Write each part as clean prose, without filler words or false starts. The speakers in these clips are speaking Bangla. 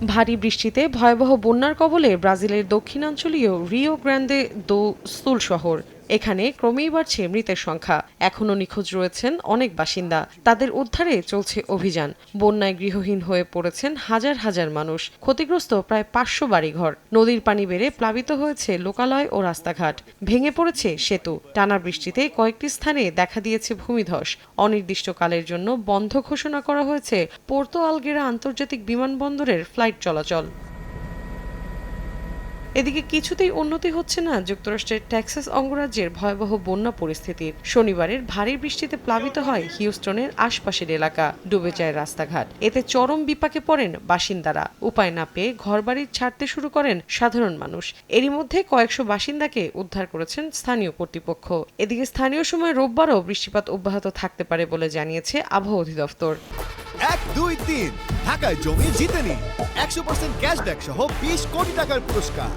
ভারী বৃষ্টিতে ভয়াবহ বন্যার কবলে ব্রাজিলের দক্ষিণাঞ্চলীয় রিও গ্র্যান্ডে দো সুল শহর। এখানে ক্রমেই বাড়ছে মৃতের সংখ্যা। এখনও নিখোঁজ রয়েছেন অনেক বাসিন্দা। তাদের উদ্ধারে চলছে অভিযান। বন্যায় গৃহহীন হয়ে পড়েছেন হাজার হাজার মানুষ। ক্ষতিগ্রস্ত প্রায় 500 বাড়িঘর। নদীর পানি বেড়ে প্লাবিত হয়েছে লোকালয় ও রাস্তাঘাট। ভেঙে পড়েছে সেতু। টানা বৃষ্টিতে কয়েকটি স্থানে দেখা দিয়েছে ভূমিধস। অনির্দিষ্টকালের জন্য বন্ধ ঘোষণা করা হয়েছে পোর্তো আলগেরা আন্তর্জাতিক বিমানবন্দরের ফ্লাইট চলাচল। এদিকে কিছুতেই উন্নতি হচ্ছে না যুক্তরাষ্ট্রের টেক্সাস অঙ্গরাজ্যের ভয়াবহ বন্যা পরিস্থিতির। শনিবারের ভারী বৃষ্টিতে প্লাবিত হয় হিউস্টনের আশপাশের এলাকা, ডুবে যায় রাস্তাঘাট। এতে চরম বিপাকে পড়েন বাসিন্দারা। উপায় না পেয়ে ঘরবাড়ি ছাড়তে শুরু করেন সাধারণ মানুষ। এরই মধ্যে কয়েকশো বাসিন্দাকে উদ্ধার করেছেন স্থানীয় কর্তৃপক্ষ। এদিকে স্থানীয় সময় রোববারও বৃষ্টিপাত অব্যাহত থাকতে পারে বলে জানিয়েছে আবহাওয়া অধিদপ্তর। 1, 2, 3 ঢাকায় জমি জিতে নিন 100% ক্যাশব্যাক সহ 20 কোটি টাকার পুরস্কার।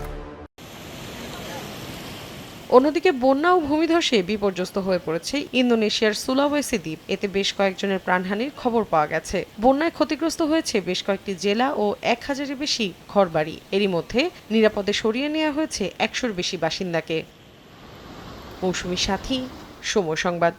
অন্যদিকে বন্যা ও ভূমিধসে বিপর্যস্ত হয়ে পড়েছে ইন্দোনেশিয়ার সুলাওয়েসি দ্বীপ। এতে বেশ কয়েকজনের প্রাণহানির খবর পাওয়া গেছে। বন্যায় ক্ষতিগ্রস্ত হয়েছে বেশ কয়েকটি জেলা ও 1000-এর বেশি ঘরবাড়ি। এরই মধ্যে নিরাপদে সরিয়ে নেওয়া হয়েছে 100-র বেশি বাসিন্দাকে। মৌসুমী সাথী, সময় সংবাদ।